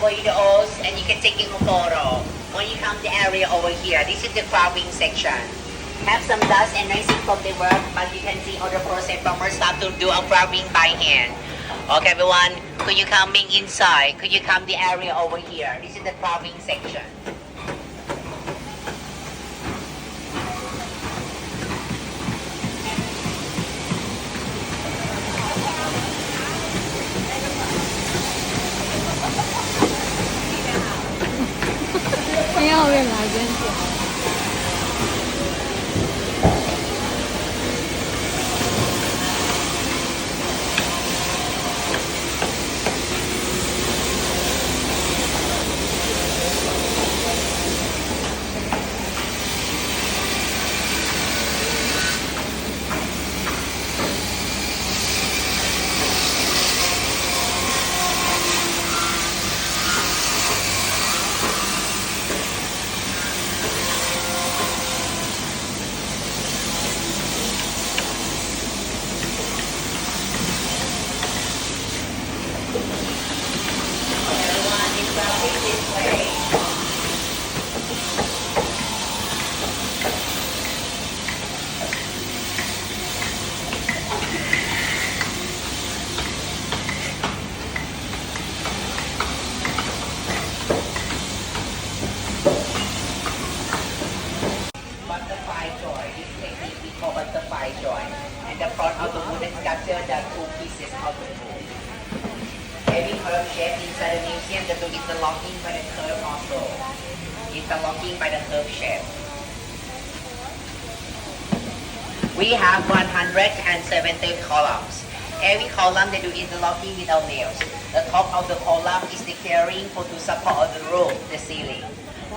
videos and you can take a photo. When you come the area over here, this is the carving section. Have some dust and noising from the work, but you can see other process farmers start to do a carving by hand. Okay, everyone, could you coming inside? Could you come the area over here? This is the carving section. Butterfly joint. This technique we call butterfly joint. And the front of the wooden sculpture, there are two pieces of the wood. Every curve shape inside the museum, that is interlocking by the curve also. Interlocking by the curve shape. We have 170 columns. Every column they do interlocking without nails. The top of the column is the carrying for to support the roof, the ceiling.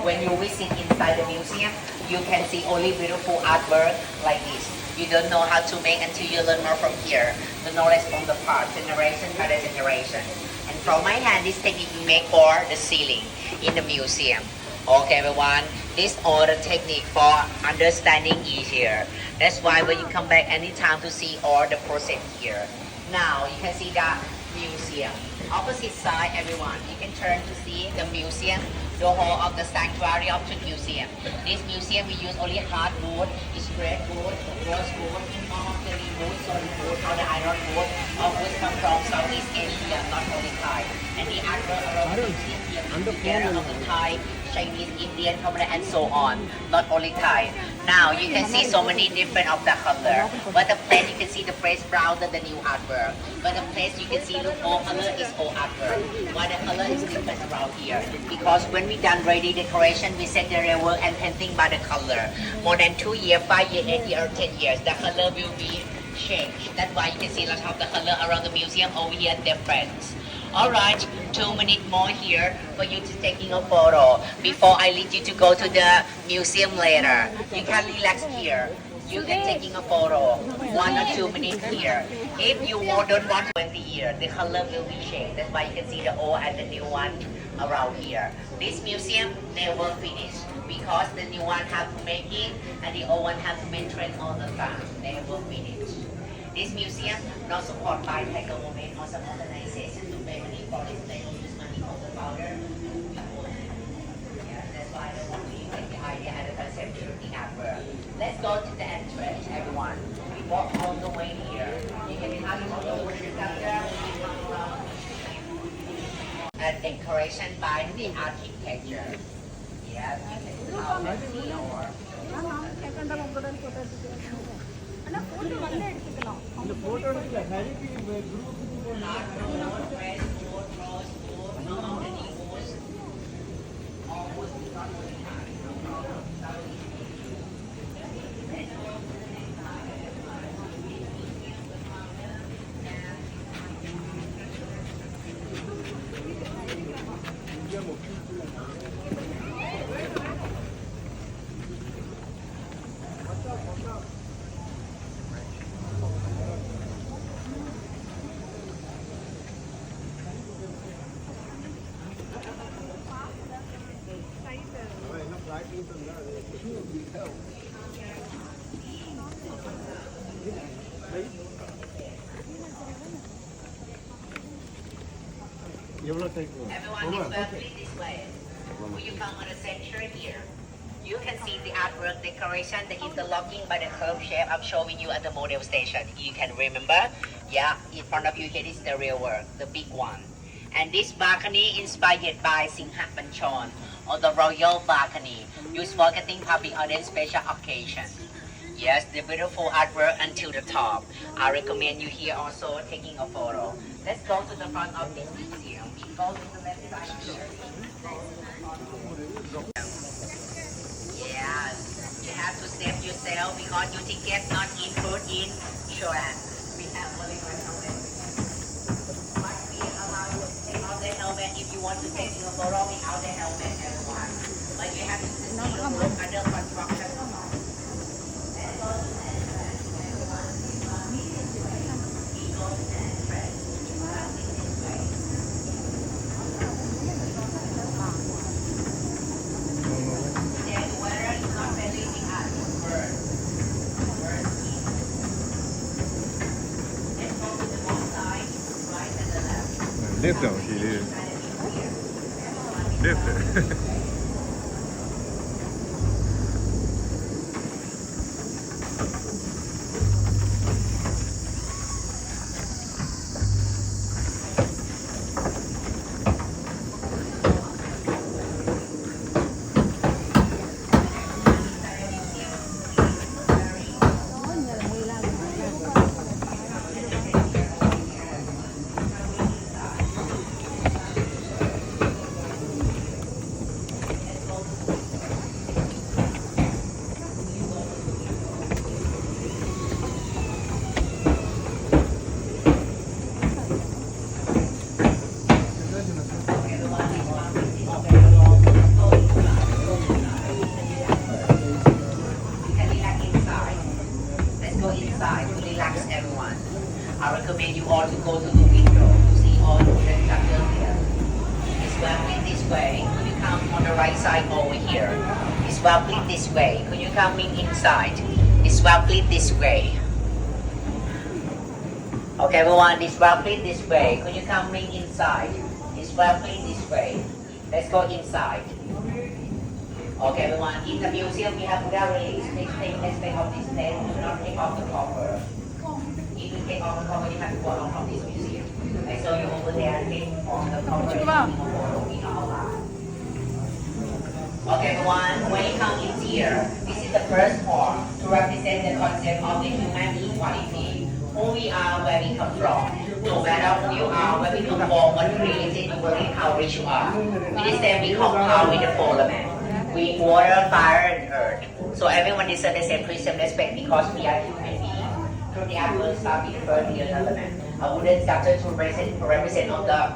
When you visit inside the museum, you can see only beautiful artwork like this. You don't know how to make until you learn more from here. The knowledge from the part, generation by the generation. And from my hand, this technique we make for the ceiling in the museum. Okay, everyone, this all the technique for understanding easier. That's why when you come back anytime to see all the process here. Now you can see the museum. Opposite side, everyone, you can turn to see the museum, the whole of the sanctuary of the museum. This museum we use only hardwood, straight wood, rosewood, mahogany wood, solid wood, or the iron wood, all wood come from Southeast Asia, not only Thai. And the artwork around the museum here is together of the Thai, Chinese, Indian, Khmer, and so on, not only Thai. Now you can see so many different of the color. But the place you can see the place brown than the new artwork. But the place you can see look old color is old artwork. Why the color is different around here? Because when we done ready decoration, we set the real work and painting by the color. More than 2 years, 5 years, 8 years, or 10 years, the color will be changed. That's why you can see lots of the color around the museum over here different. Alright, 2 minutes more here for you to taking a photo before I lead you to go to the museum later. You can relax here. You can taking a photo, 1 or 2 minutes here. If you don't want 20 years, the color will be changed. That's why you can see the old and the new one around here. This museum never finished because the new one have to make it and the old one have to maintain all the time. Never finished. This museum not supported by Thai government or some organization to pay money for it. They don't use money from the founder. Yeah, that's why they want to get the idea and the concept to the artwork. Let's go to the entrance, everyone. We walk all the way here. You can have all the wooden sculpture. And decoration by the architecture. Yeah, you can how the floor. இந்த photo எடுக்கல நிறைய Everyone is welcome this way. Will you come on the center here? You can see the artwork decoration, the interlocking by the curve shape I'm showing you at the model station. You can remember? Yeah, in front of you here is the real work, the big one. And this balcony inspired by Singha Banchon, or the royal balcony, used for getting public audience special occasion. Yes, the beautiful artwork until the top. I recommend you here also taking a photo. Let's go to the front of this museum. Go to the left side of the Yes, you have to save yourself because your ticket not included in insurance. We have only one helmet. Must be allowed to take off the helmet if you want to take a photo without the helmet, everyone. But you have to see the room under construction. Lift though, she is. Lift it. I recommend you all to go to the window to see all the wooden structures here. It's well lit this way. Could you come on the right side over here? It's well lit this way. Could you come in inside? It's well lit this way. Okay, everyone, it's well lit this way. Could you come in inside? It's well lit this way. Let's go inside. Okay, everyone, in the museum we have Buddha relics. Please take aspect of this tent. Do not take off the cover. If you take off the cover, you have to go out from this museum. I saw you over there, take off the cover. Okay, everyone, when you come in here, this is the first part to represent the concept of the human equality. Who we are, where we come from. No matter who you are, where we come from, what created you, how rich you are. We understand we come power with the four elements. Wind, water, fire, and earth. So everyone deserves the same freedom and respect because we are human beings. Through the actual start with the first element. A wooden sculpture to represent of the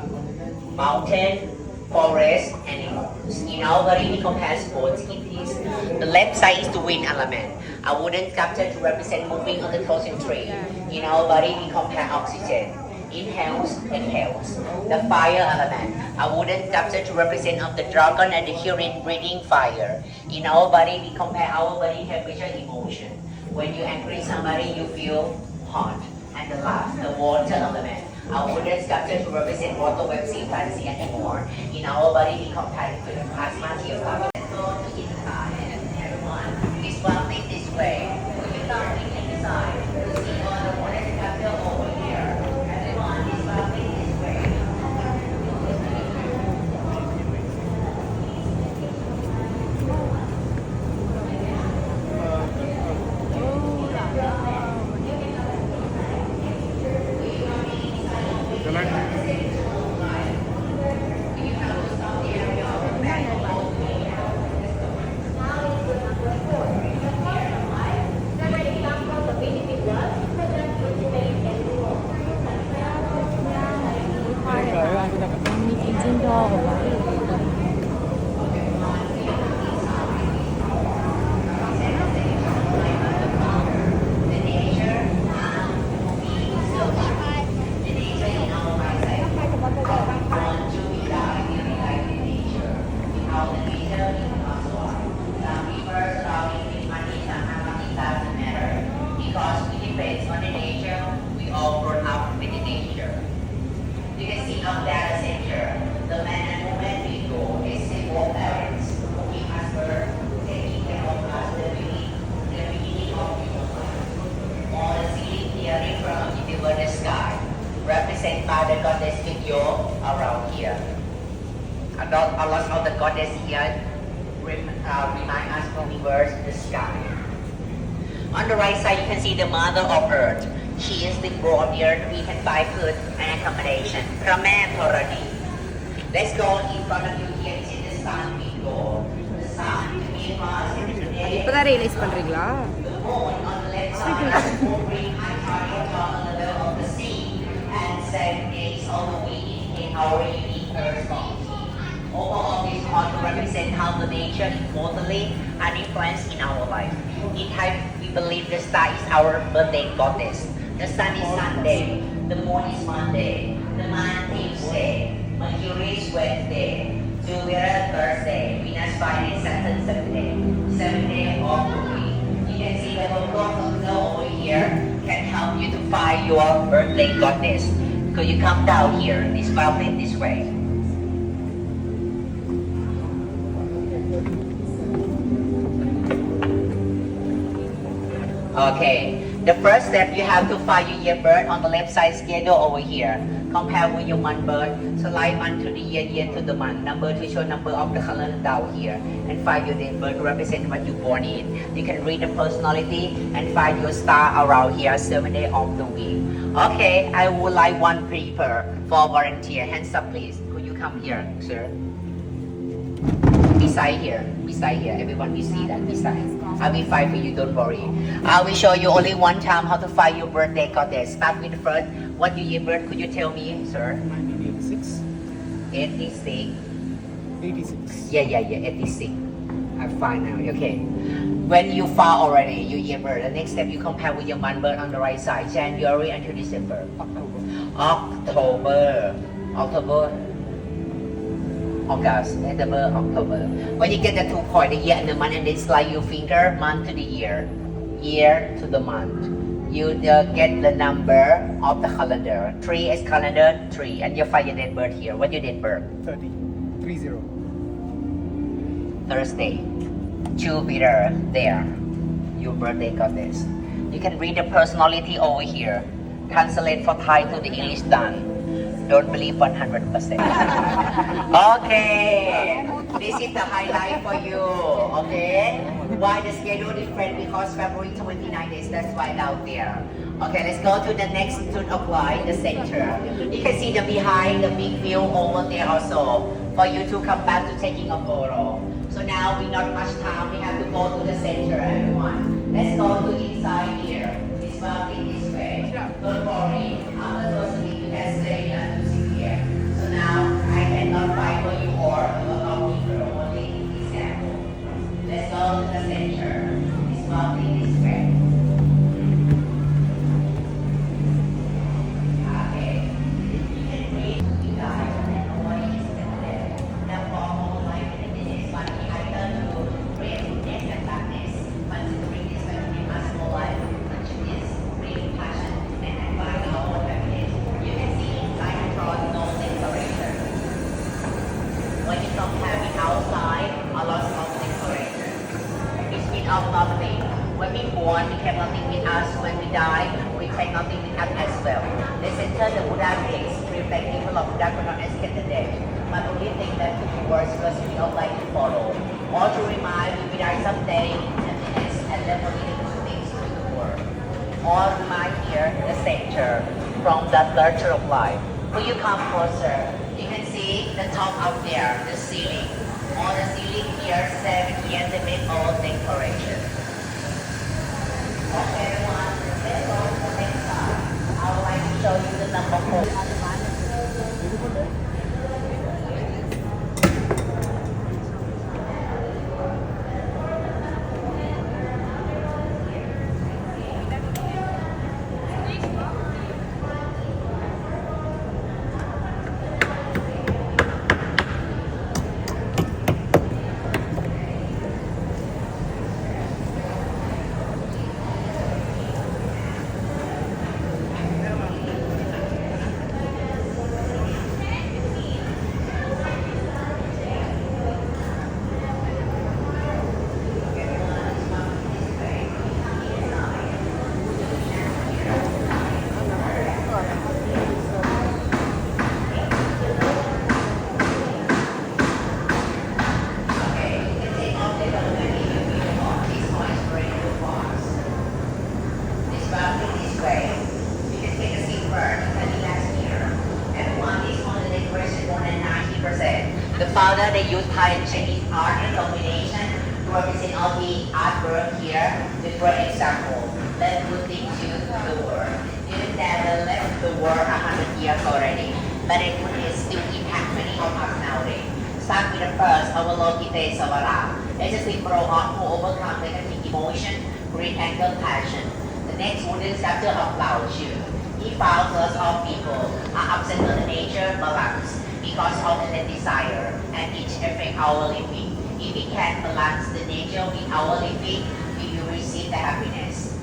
mountain, forest, animals. In our body, we compare sports in this. The left side is the wind element. A wooden sculpture to represent moving on the frozen tree. In our body, we compare oxygen. Inhales and exhales. The fire element, a wooden sculpture to represent of the dragon and the hearing breathing fire. In our body, we compare our body temperature emotion. When you angry somebody, you feel hot. And the last, the water element, a wooden sculpture to represent water, web, sea, fancy, and more. In our body, we compare it with the plasma tear. Let's go to inside, everyone. This one thing this way. When you come inside, you see all the wooden sculpture over here. a lot of the goddess here remind us from verse the sky. On the right side, you can see the mother of earth. She is the symbol of the earth. We can buy food and accommodation. พระแม่ธรณี Let's go in front of you here. This is the sun we go. The sun to be us today. இப்பதான் realise பண்றீங்களா The moon on the left side will bring high target on the level of the sea. And 7 days of the week in our unique earth deity. Overall, this call to represent how the nature immortally and influence in our life. In Thai, we believe the star is our birthday goddess. The sun is Sunday. The moon is Monday. The moon Tuesday. Mercury is Wednesday. Jupiter Thursday. Venus Friday. Saturn Sunday. 7 days of the week. You can see the logo over here can help you to find your birthday goddess. So you come down here, this fountain this way. Okay, the first step you have to find your year birth on the left side schedule over here. Compare with your month birth, slide month to the year to the month. Number to show number of the calendar down here. And find your date birth to represent what you born in. You can read the personality and find your star around here 7 days of the week. Okay, I would like one paper for volunteer. Hands up please. Could you come here, sir? Beside here, everyone will see that beside. I will find for you, don't worry. I will show you only one time how to find your birthday goddess. Start with the first. What your year birth? Could you tell me, sir? 1986. 86. 86. Yeah, 86. I find now, okay. When you found already your year birth, the next step you compare with your month birth on the right side, January until December. October. August, September, October. When you get the 2 point, the year and the month, and then slide your finger, month to the year to the month. You get the number of the calendar. 3 is calendar, 3, and you find your date birth here. What your date birth? 30. Thursday. Jupiter, there. Your birthday goddess. You can read the personality over here. Translate for Thai to the English done. Don't believe 100%. Okay, this is the highlight for you. Okay, why the schedule different? Because February 29 days. That's why out there. Okay, let's go to the next to apply the center. You can see the behind the big view over there also for you to come back to taking a photo. So now we not much time. We have to go to the center, everyone. Let's go to inside here. It's working this way. Don't worry. After those weeks, you can stay here. So now I cannot find for you or a lot of people only example. Let's go to the center. It's working this way. Okay. You can read you guys and nobody is there. The formal life in this is one the item to create goodness and darkness. But to bring this back to us more life, consciousness, bring passion, and advise our own happiness. You can see inside the cross no decoration. When you compare with outside, a lot of decoration. It's without nothing. When we born, we have nothing with us. When we die, we take nothing with us as well. The center, the Buddha face, reflect people of Buddha could not escape the death. But only thing that to be worse was we don't like to follow. Or to remind we die someday in emptiness and then we need to things to the world. Or remind here the center from the nurture of life. When you come closer, you can see the top out there, the ceiling. On the ceiling here, 7 years they make all decoration. Okay, everyone, let's go to the next side. I would like to show you the number 4. The founder, they use Thai and Chinese art and combination to represent all the artwork here with for example. Let's put into the world. Even that left the world 100 years already, but it is still impact many of us nowadays. Start with the first, our Lord Gita Savara. It's a symbol of who overcome negative emotion, greed, anger, passion. The next wooden sculpture of Lao Tzu. He found lots of people are upset with the nature balance because of the desire and it affects our living. If we can balance the nature with our living, we will receive the happiness.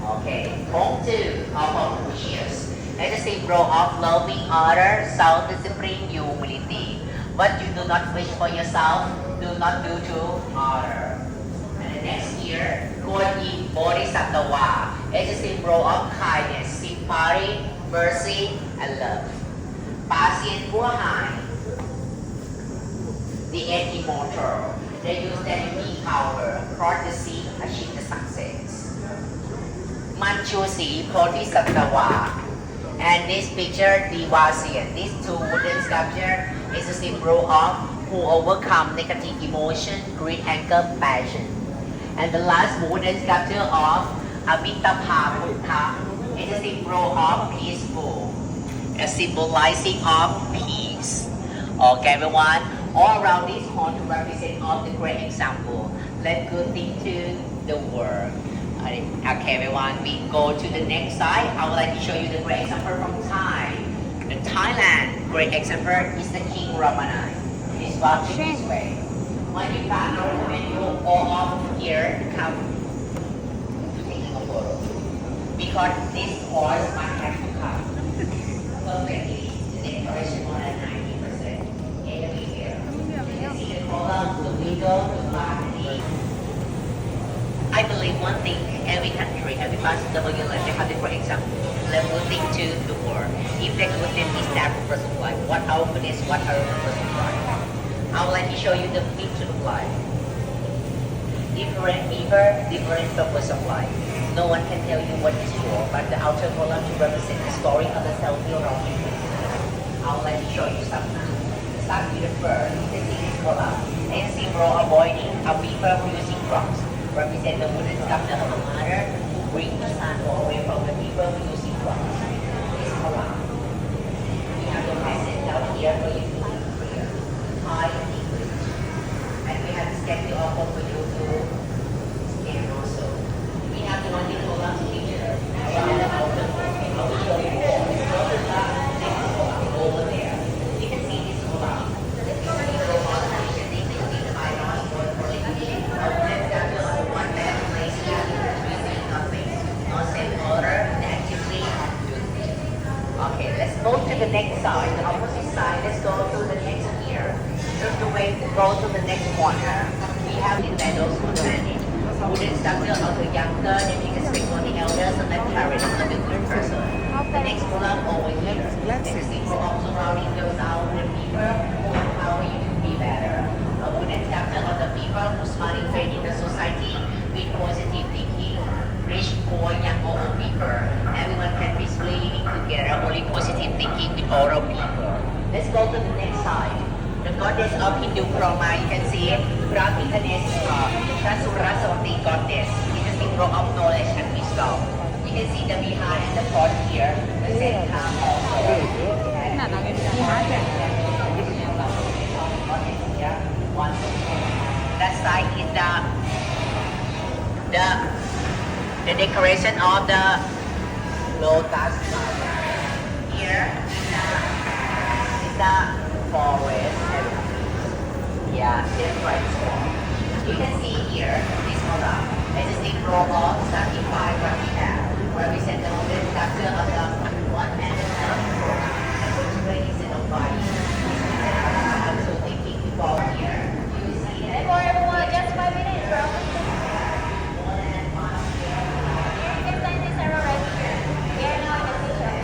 Okay, point 2 of Confucius. It's a symbol of loving others, self-discipline, humility. What you do not wish for yourself, do not do to others. And the next here, Guanyin Bodhisattva. It's a symbol of kindness, sympathy, mercy, and love. Patient Buhai, the eight immortal. They use their unique power, cross the sea, achieve the success. Manchusi Bodhisattva. And this picture, Diwasian. These two wooden sculpture is a symbol of who overcome negative emotion, greed, anger, passion. And the last wooden sculpture of Amitabha Buddha is a symbol of peaceful, a symbolizing of peace. Okay, everyone, all around this horn to represent all the great example. Let good thing to the world. Okay, everyone, we go to the next side. I would like to show you the great example from Thai. In Thailand, great example is the King Ramanai. It's walking this way. When you pass over, when you all off here, come taking a photo. Because this horse might have to come. Perfectly, the decoration more than 90%. Everywhere. You can see the column, the window, the balcony. I believe one thing, every country, every part of the world, they have different example. Let good thing to the world. If the good thing is that purpose of life, what our goodness, what our purpose of life. I would like to show you the picture of life. Different people, different purpose of life. No one can tell you what is for, but the outer column to represent the story of the self-healing. I would like to show you some now. Start with the first, the series column. And symbol avoiding a people who using drugs. Represent the wooden sculpture of a mother who brings the son away from the people who using drugs. This column. We have the message down here for you to see clear. Thai and English. And we have the schedule of for you to scan also. We have the one column picture around the outer. I will show you more. Go to the next column over there. You can see this column. The picture of all the nation. They can see the bylaws for the politician. One man place here, using nothing. No same order, actively okay, let's go to the next side, the opposite side. Let's go to the next here. Just the way to go to the next corner. We have the medals for manage. Wooden sculpture of the younger, the biggest for the elders, and the parents of the good person. The next column over here. Next symbol of surrounding those out with people who empower you to be better. A wooden sculpture of the people who smiling faith in the society with positive thinking. Rich, poor, young, or old people. Everyone can peacefully living together, only positive thinking with all of people. Let's go to the next side. The goddess of Hindu Brahma, you can see it. Suraswati goddess. It is a symbol of knowledge and wisdom. You can see the behind and the front here, the center also. That side is the decoration of the lotus flower. Here is the forest. Yeah, different form. You can see here this color. It's a symbol of sanctified what we have. Represent the wooden sculpture of the one and the other. And which way is it of body? I'm so thinking before here. You see it? For everyone, just 5 minutes, bro. You can sign this arrow right here. We are now in the picture.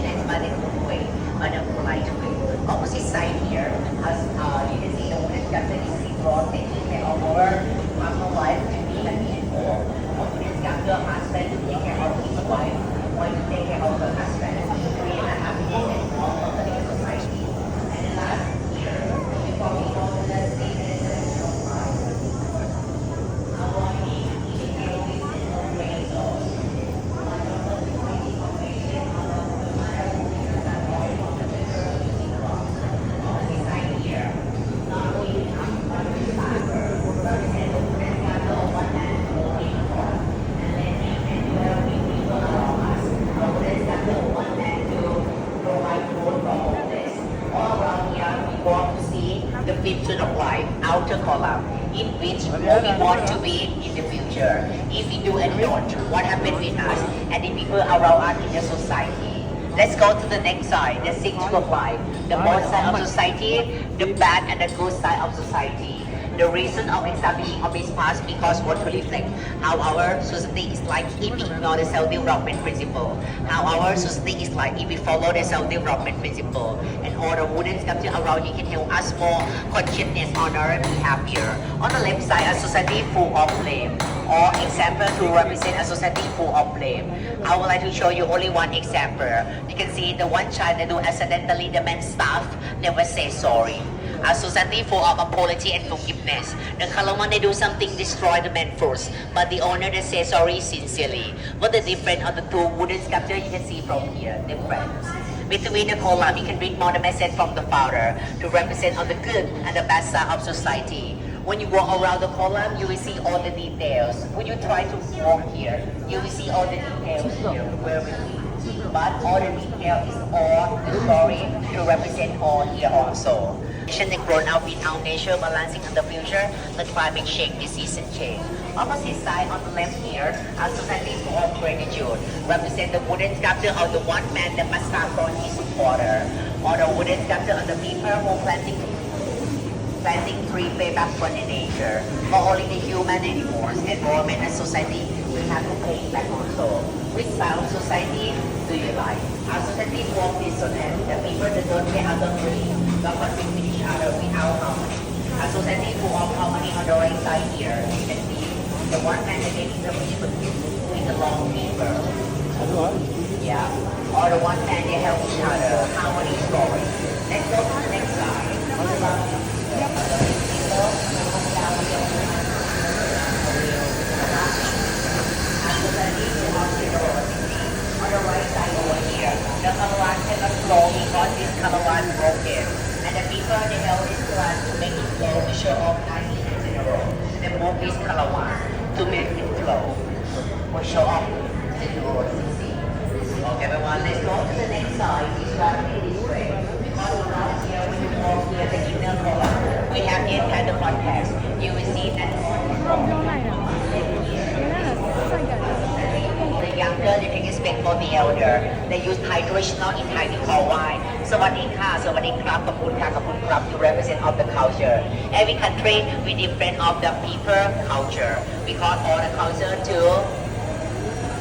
That's by the good way, by the polite way. Opposite side here, as you can see the wooden sculpture is symbol taking care of our husband wife to be and be for. A wooden sculpture husband to take care of his wife, wife to take care of her 15th of life, outer column, in which who we want to be in the future. If we do and don't, what happened with us and the people around us in the society. Let's go to the next side, the 6th of life, the both side of society, the bad and the good side of society. The reason of establishing of this past because what to reflect how our society is like if we ignore the self-development principle, how our society is like if we follow the self-development principle, and all the wooden sculpture around you can help us more consciousness, honor, and be happier. On the left side, a society full of blame, or example to represent a society full of blame. I would like to show you only one example. You can see the one child that do accidentally the man staff never say sorry. A society full of apology and forgiveness. The color one they do something destroy the man first, but the owner they say sorry sincerely. What the difference of the two wooden sculpture you can see from here, difference. Between the column, you can read more the message from the founder to represent all the good and the bad side of society. When you walk around the column, you will see all the details. When you try to walk here, you will see all the details here where we live. But all the detail is all the story to represent all here also. They grown up without nature balancing in the future, the climate change, disease and change. Opposite side on the left here, a society full of gratitude, represent the wooden sculpture of the one man that must start from his supporter, or the wooden sculpture of the people who planting tree pay back for the nature. Not only the human anymore, environment and society, we have to pay back also. Which style of society do you like? Our society full of dissonance, the people that don't care other tree, but conflict with each other without harmony. A society full of harmony on the right side here, you can see the one man that gets the with the long paper. Yeah. Or the one man they help each other, harmony story. Let's go to the next slide. On the right side over here, the color line cannot flow because this color line broken. And the people they help this plant to make it flow to show off nicely in general. They move this color line to make it flow. Or show off the road. Okay, everyone, let's go to the next side. This one in this way. Because around here, when you walk here, the inner color, we have the entire context. You will see that the younger, you can expect for the elder. They use Thai traditional in Thai we call wine. Sawadika, Sawadika, Kapun, Kakapun, Krap to represent of the culture. Every country with different of the people culture. We call all the culture to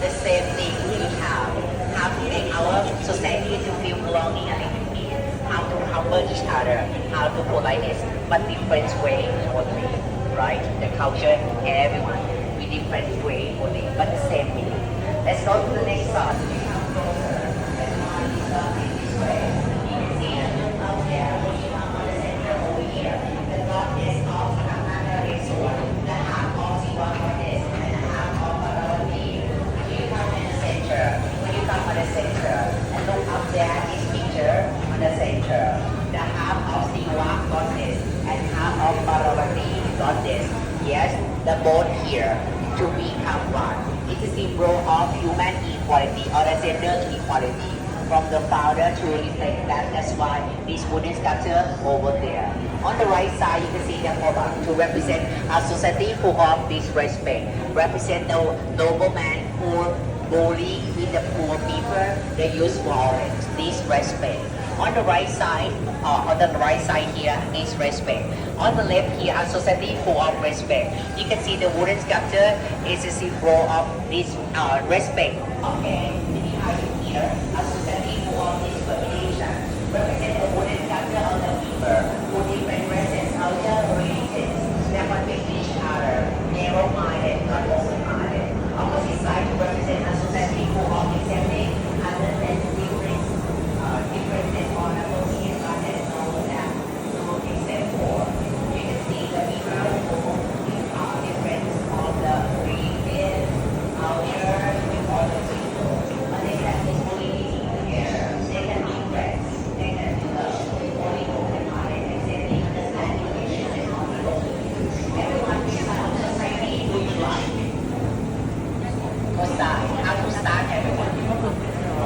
the same thing we have. How to make our society to feel belonging and inclusive. How to humble each other. How to politeness, but different way only. Right? The culture, everyone with different way only, but the same meaning. Let's go to the next slide. When you come on the center and look up there, this picture on the center, the half of Siwa goddess and half of Parvati goddess. Yes, the both here to become one. It's a symbol of human equality or the gender equality. From the founder to reflect that. That's why this wooden sculpture over there. On the right side, you can see the Koba to represent a society full of disrespect. Represent the nobleman who bully with the poor people. They use violence, disrespect. On the right side here, disrespect. On the left here, a society full of respect. You can see the wooden sculpture is a symbol of this respect. Okay, behind here, a society full of discrimination. Represent the wooden sculpture of the people who different races, culture, religions. They conflict with each other, narrow-minded, not open-minded. Opposite side to represent a society full of accepting, understanding, differences on a belief and all of that. So except for, you can see the people who are different of the religion, culture, and all the people. But they can equally live together. They can be friends. They can love. Only open-minded, accepting, understanding, issues, and all the everyone inside of society who you like. How to start everyone.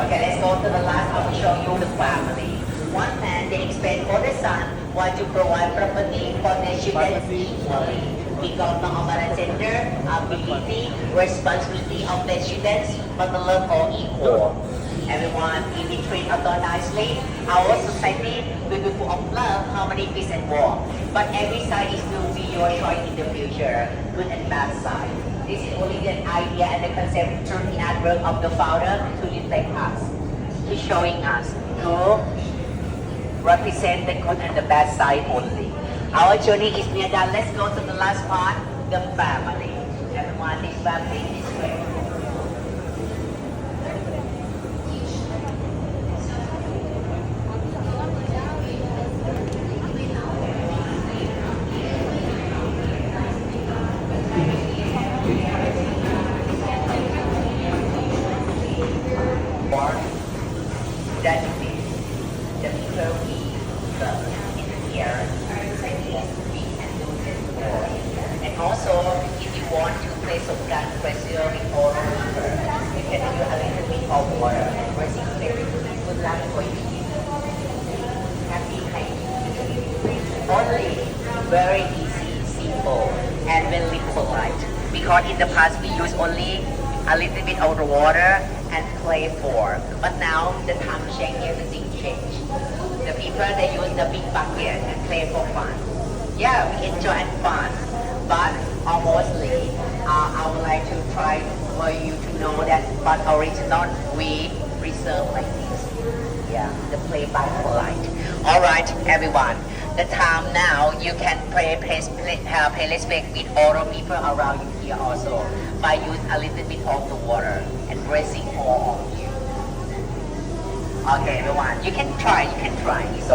Okay, let's go to the last. I will show you the family. One man, they expect all the son want to provide property for the students equally. Because the overall gender, ability, responsibility of the students, but the learn all equal. Everyone, if we treat others nicely, our society will be full of love, harmony, peace, and war. But every side is to be your choice in the future, good and bad side. This is only the idea and the concept through the artwork of the founder to reflect us, to showing us, to represent the good and the bad side only. Our journey is near done. Let's go to the last part, the family. Everyone, this family is great. That is the people we love in here we can do this for. And also, if you want to play some gun pressure with all people, you can do a little bit of water and pressing very good luck for you. Happy hiking. Only very easy, simple, and very polite. Because in the past we use only a little bit of the water and play for. But now the time change, everything change. The people they use the big bucket and play for fun. Yeah, we enjoy and fun. But mostly, I would like to try for you to know that but original we reserve like this. Yeah, the play by polite. Alright, everyone. The time now you can pay respect with all the people around you here also by use a little bit of the water and pressing all of you. Okay, everyone, you can try, it's